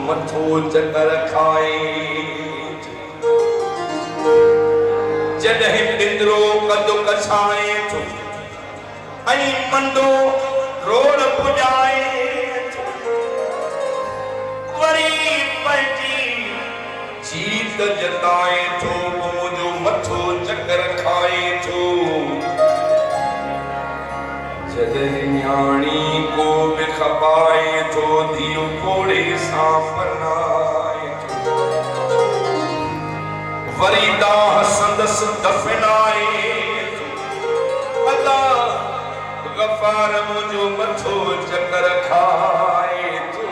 मथो चकर खाए जॾहिं बिंदरो कदु कछाए थो ऐं मंडो रोड पुॼाए थो वरी पंहिंजी जीत जताए थो मुंहिंजो मथो चकर खाए थो जॾहिं न्याणी को बि खपाए थो धीउ कोड़े सां परनाए थो वरी दाह संदसि दफ़नाए अल्लाह गफ़ार मुंहिंजो मथो चकर खाए थो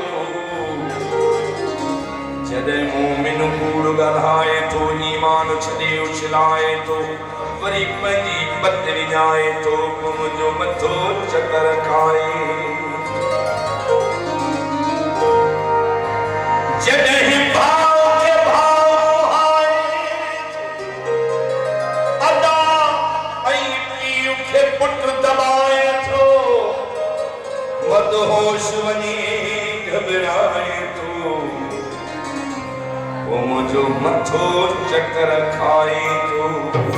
जॾहिं मोमिन कूड़ ॻाल्हाए थो ईमान छॾे उछलाए थो वरी पंहिंजी पत विञाए थो मुंहिंजो मथो चकर खाए जॾहिं भाउ खे भाउ आहे अदा ऐं पीउ खे पुट दॿाए थो मदहोश वञी घबराए थो मुंहिंजो मथो चकर खाए थो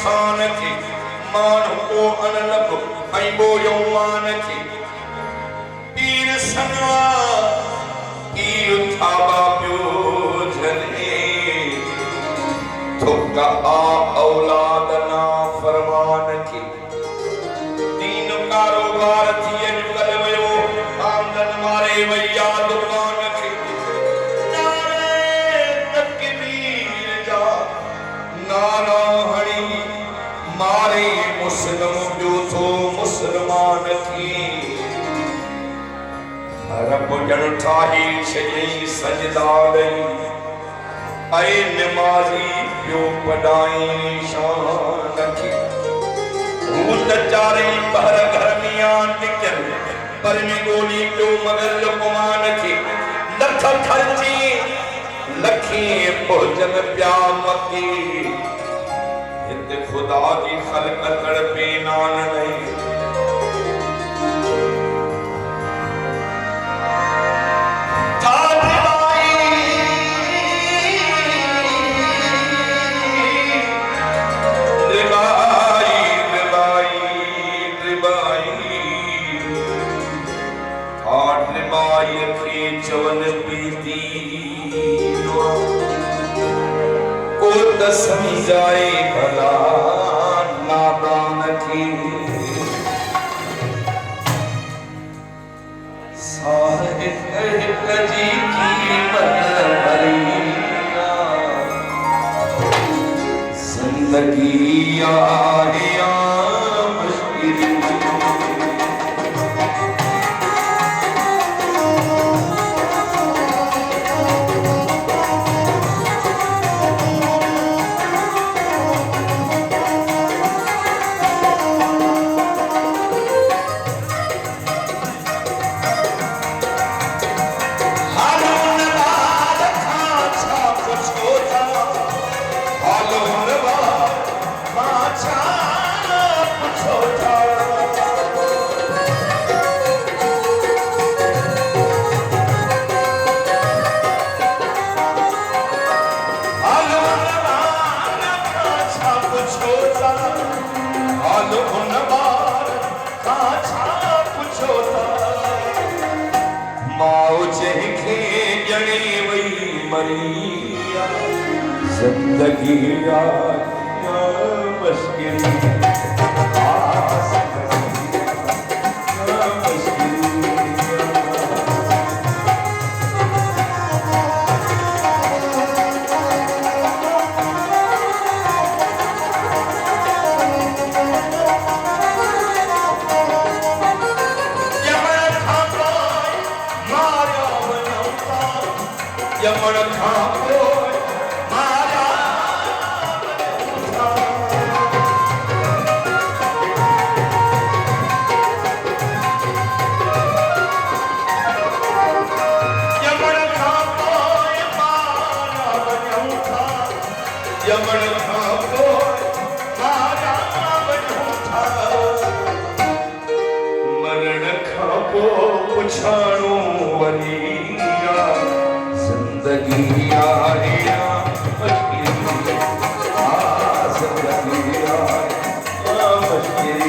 इंसान खे माण्हू को अनलब ऐं बोयो मान खे पीर सना पीर थाबा पियो झले थोका औलाद ना फरमान खे दीन कारोबार थी अॼुकल्ह वियो आमदन मारे वैया दुकान खे नारे तकबीर जा नारा मारे मुस्लिम पियो थो मुसलमान खे रब ॼण ठाहे छॾियईं सजदा ॾेई ऐं निमाज़ी पियो पढ़ाई शान खे हू त चारई पहर घर में टिकियल पर में ॻोल्ही पियो मगर लुकमान खे लख ख़र्ची लखे पहुचन पिया मके खुदा की खल्क तड़पे नान नहीं चवन पीती को त समझाए भला नादान की साहिब जी कीमत भरिया जिंदगी आहे मुश्किल जिंदगी मुश्किल यमन खाओ मारा यमन जिंदगी आया मुश्किल जिंदगी आया मुश्किल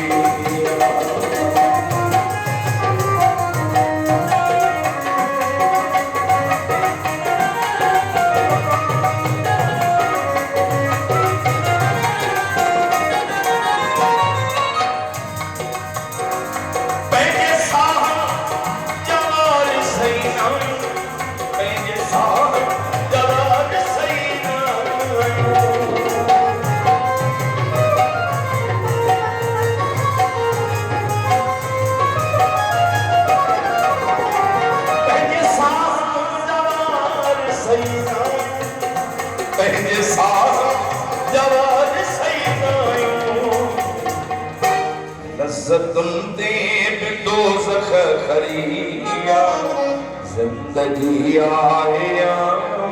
जिंदगी आया मुश्किल जिंदगी आया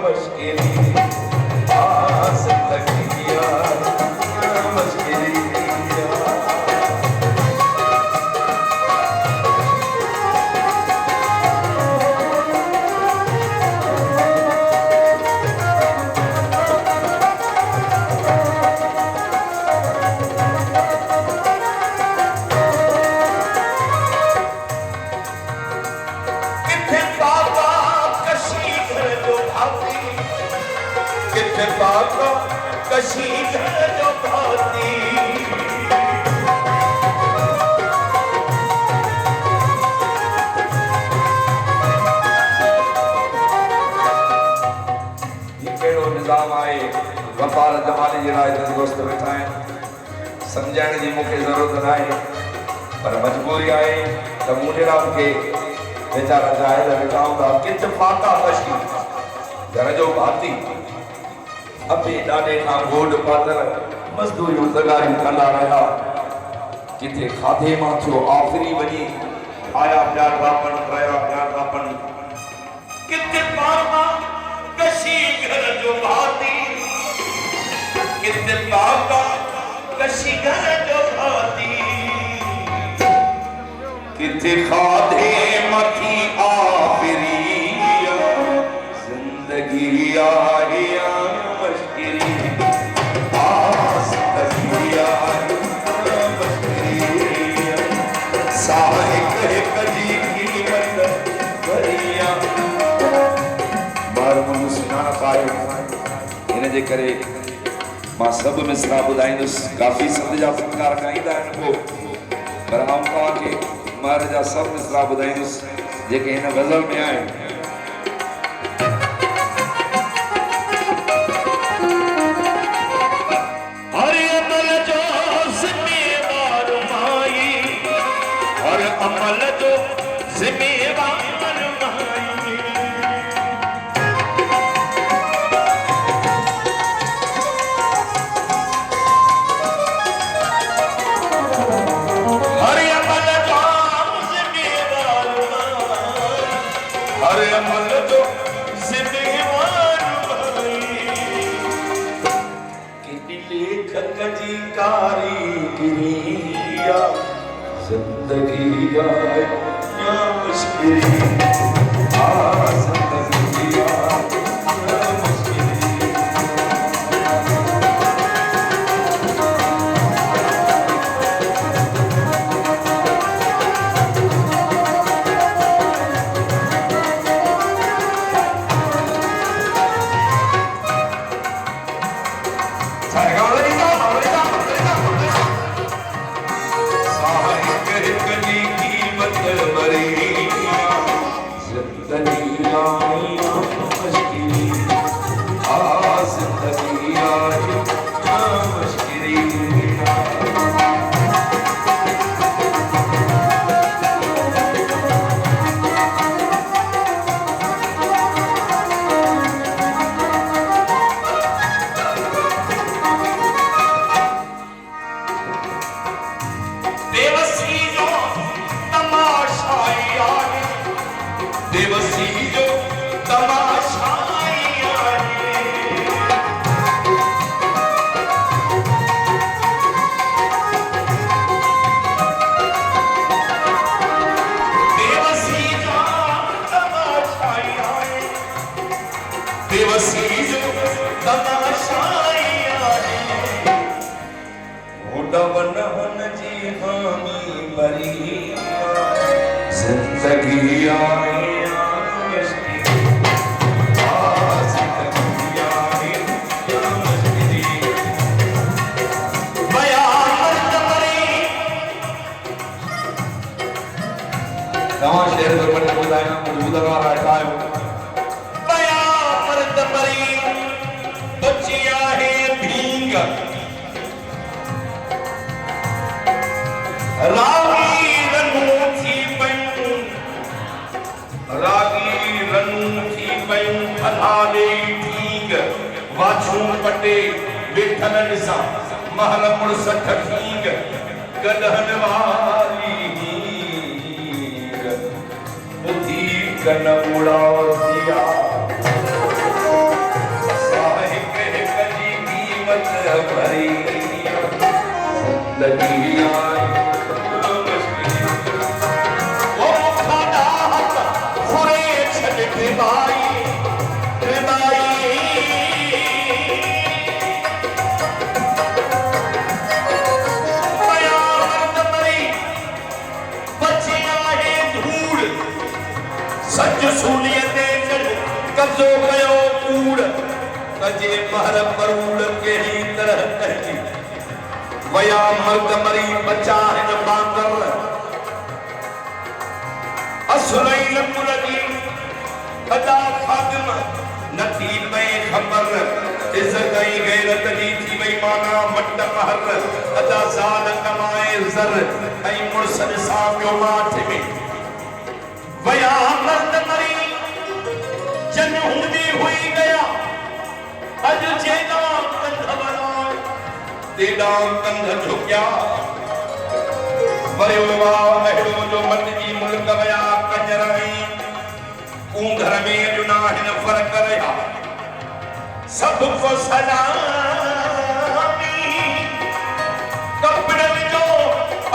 मुश्किल कशी जो भाती निज़ाम आए वफ़ार जमाने जड़ा दोस्त बैठा है समझाने की मुझे जरूरत ना पर मजबूरी आए तो मुझे के बेचारा जाए बैठा हूँ कित फाका कशी घर जो भाती अबे डाडे खां गोड पातर मजदूरी ज़गारी कंदा रहा किथे खाधे मां थियो आखिरी वनी आया प्यार बापन रहा प्यार बापन किथे पापा कशी घर जो भाती किथे पापा कशी घर जो भाती किथे खाधे मथी आखिरी जिंदगी आया इनजे करे मां सब मिसरा ॿुधाईंदुसि काफ़ी संत जा फनकार ॻाईंदा आहिनि पर आऊं तव्हांखे मार जा सब मिसरा ॿुधाईंदुसि जेके हिन गज़ल में आहिनि अमल जो जिम्मेवार जिंदगी आया मुश्किल जिंदगी आया मुश्किल जिंदगी बेवसी जो तमाशाई आहे उडवन हुन जी हामी भरी जिंदगी आहे नवा शेर पर बने बुलाया मौजूदा का रायता है बया मर्द मरी बचिया है भींग रागी रनू थी पयूं अलाले भींग वाछू पटे बेठल निसा महल मुरसठ भींग गदहन वाली कन उड़ावतिया साहिक कजी कीमत भरी जिंदगी आई ओ खादा फुरे छड़ भाई सच सूलियते कब्जो कयो कूड़ कजे महर परूड़ के ही तरह कहती वया मर्द मरी बचा है न बांगर असुलैल कुलजी अदा खादिम नथी पे खबर इज्जत आई गैरत जी थी वई माना मट महर अदा साल कमाए जर आई मुर्सद सा पियो माठ में वया मर्द मरी जन हुंदी हुई गया अज जेदा कंध बना तेदा कंध झुकिया वयो वा महड़ो जो मत जी मुल्क वया कंजरई ऊंधर में जुनाहिन फर्क रहा सब को सलामी कपड़न जो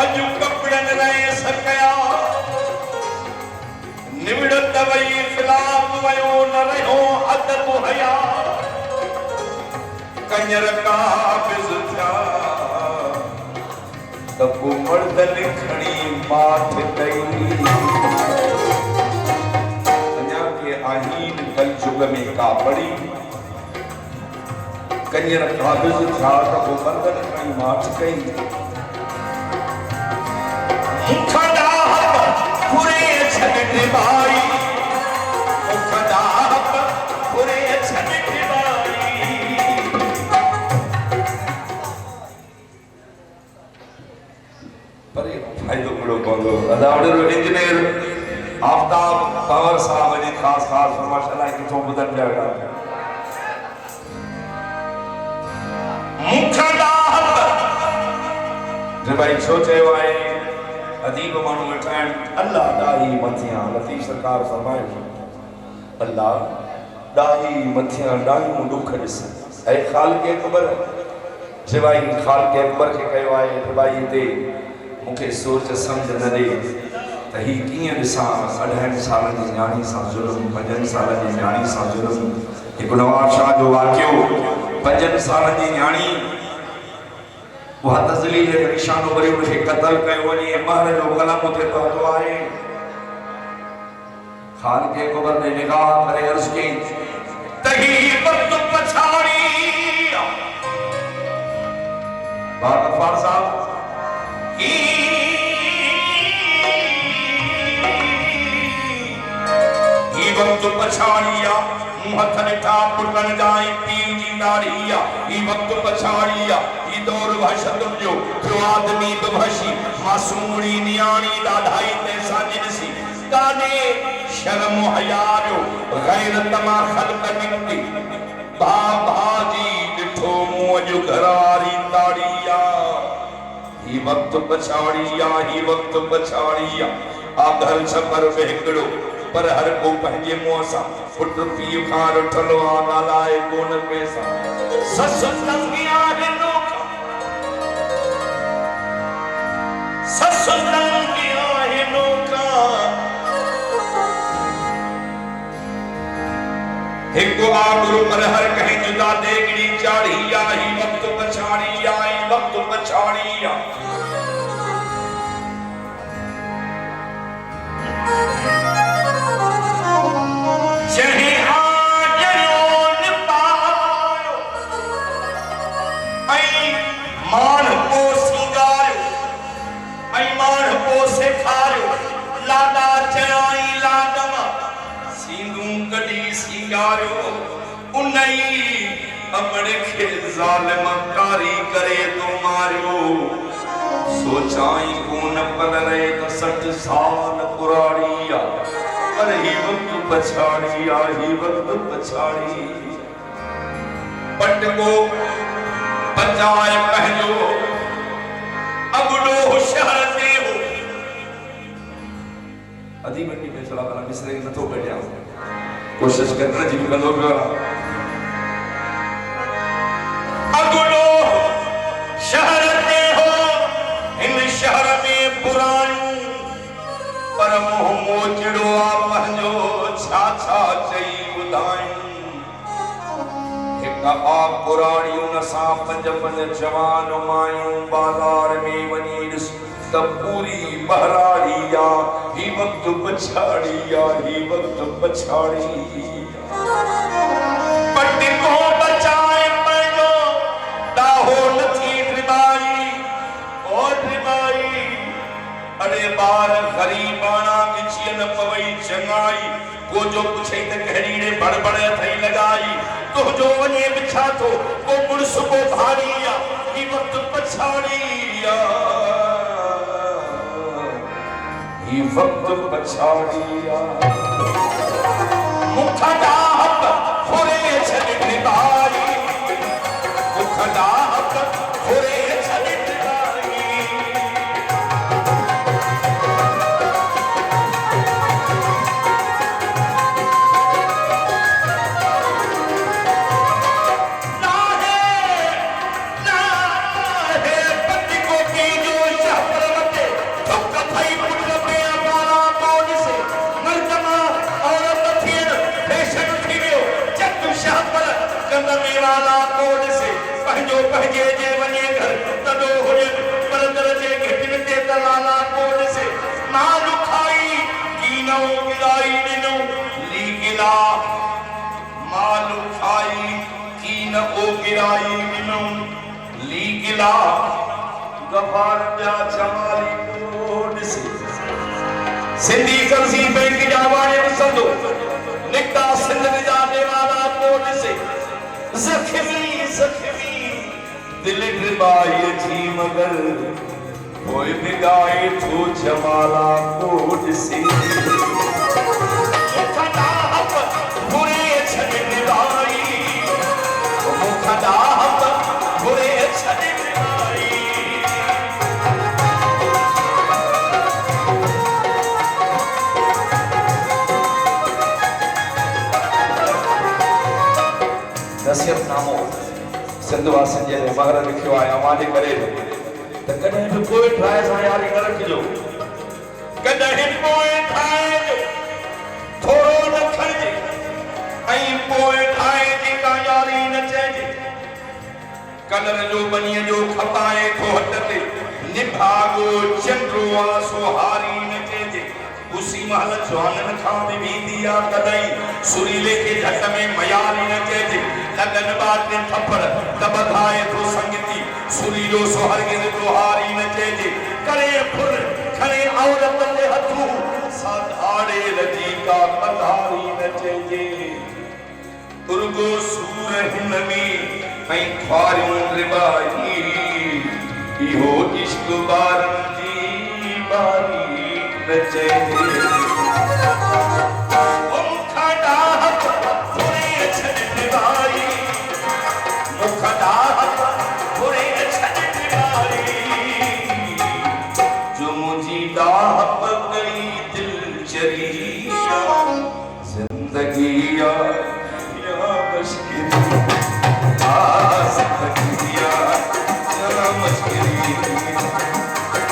अजु कपड़न रहे सकया निवड़त वई खिलाफ वयो न रहो अदब हया कंजर का बिज था तब मर्दन खड़ी माथ गई अन्या के आहीन कल जुग में का पड़ी कंजर का बिज था तब मर्दन खड़ी माथ गई मुखड़ा पूरे छगट भाई मुखड़ा पूरे छगट भाई पर ये फायदो बड़ो बोलो अदावड़ो इंजीनियर आफ्ताब पावर साहब ने खास माशाल्लाह की तो बदल जाएगा मुखड़ा जब भाई सोचे वाए अदीब मानू वठाण अल्लाह दाही मथिया लतीफ सरकार फरमाए अल्लाह दाही मथिया दाही दुख दिस ऐ खाल के अकबर सिवाई खाल के अकबर के कयो आए भाई ते मुखे सोच समझ न दे त ही किए दिसा 18 साल जी न्याणी सा जुल्म 5 साल जी न्याणी सा जुल्म एक नवाब शाह जो वाक्यो 5 साल जी न्याणी वह तजलील के निशानों पर उसे कत्ल कयो वनी महर जो कलम उते तो आए खान के कब्र ने निगाह करे अर्ज की तही वक्त पछाड़ी बात गफ्फार साहब ई वक्त पछाड़िया मुहथ निठा पुटन जाए पीर जी नारिया ई वक्त पछाड़िया ई दौर भशतुम जो जो आदमी बभशी मासूमड़ी नियाणी लाढाई ते साजिनसी काने शर्म हया जो गैरत मा खल्क निकती भाजी डिठो मुंह जो घरारी ताड़िया ई वक्त पछाड़िया आ घर छपर बेकड़ो पर हर को पंजे मुंह सा पुट पीउ खां रठलो आ नालाए कोन पैसा सस लंगिया है नोखा सस लंगिया है नोखा एक आगुरु पर हर कहीं जुदा देगड़ी चाड़ी आई वक्त पछाड़ी आई वक्त पछाड़ी आई मान को सिंगारो आई मान को सेखारो लाडा चराई लाडमा सिंधु कडी सिंगारो उनई अमड़ के जालिम कारी करे तो मारियो सोचाई कौन पल रहे तो 60 साल पुराड़िया पर ही वक्त पछाड़ी ही वक्त पछाड़ी पट को बचाए पहलो अगुडो शहर से हो अधी बड़ी में चला वाला मिसरे के तो बैठा कोशिश करना जी कंदो पे अगुडो शहर से हो इन शहर में पुराणू पर मोह मोचड़ो आ पंजो छा छा चई बुधाई आप पुराणियों नसा पंज जवान मायूं बाजार में वनी तब पूरी बहराड़िया ही वक्त पछाड़िया ही वक्त पछाड़ी पट को बचाए पड़ो दाहो नथी ड्रिबाई ओ ड्रिबाई अरे बार गरीबाना किचियन पवई चंगाई को जो पूछे त कहड़ी ने बड़बड़ थई लगाई तो जो वने बिछा तो वो मुर्स को भारिया ही वक्त पछाड़िया ही वक्त पछाड़िया मुखदाहत खोरे छलित बारी मुखदाहत खोरे छलित बारी पहजे जे वने घर तदो होजे परदर जे घटिन ते तलाला कोड से मालू खाई कीनो गिलाई दिनो लीगिला मालू खाई कीनो गिलाई दिनो लीगिला गफार जा चमाली कोड से सिंधी कर्जी बैंक जावाने वसंदो निकता सिंध जाने वाला कोड से जख्मी जख्मी दिल ड्रिबाई थी मगर कोई बिगाए तो जमाला कोड से मुखदाहत बुरे छने ड्रिबाई मुखदाहत बुरे छने ड्रिबाई नसीहत नामो सिंधवासिन जे मगर लिखियो आहे अमाने करे त कॾहिं बि कोई ठाहे सां यारी न रखिजो कॾहिं पोइ ठाहे जो थोरो न खणिजे ऐं पोइ ठाहे जेका यारी न चइजे कलर जो बनीअ जो खपाए थो हट ते निभागो चंड्रो आ सोहारी न चइजे उसी महल जवानन खां बि वेंदी आ कॾहिं सुरीले खे झट में मयारी न चइजे लगन बात ने थप्पड़ तबधाए तो संगति सुरीलो सोहरगिज तोहारी न चेजे करे फुर खरे औरत ले हथू साधाड़े रजी का पधारी न चेजे उर्गो सूर हिनमी ऐं ख्वारियूं रिबाई इहो इश्क बारन जी बारी न चेजे जिंदगी या मुश्किल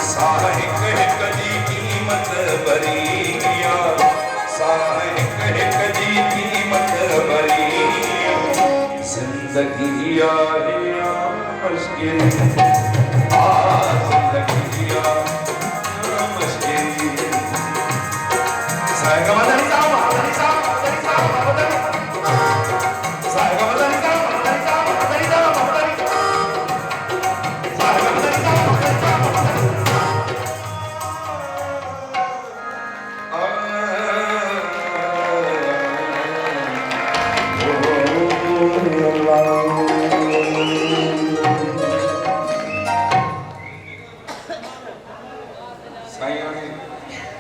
साहे कहे कदी कीमत भरी साहे कहे कदी कीमत भरी जिंदगी आहे मुश्किल जिंदगी मुश्किल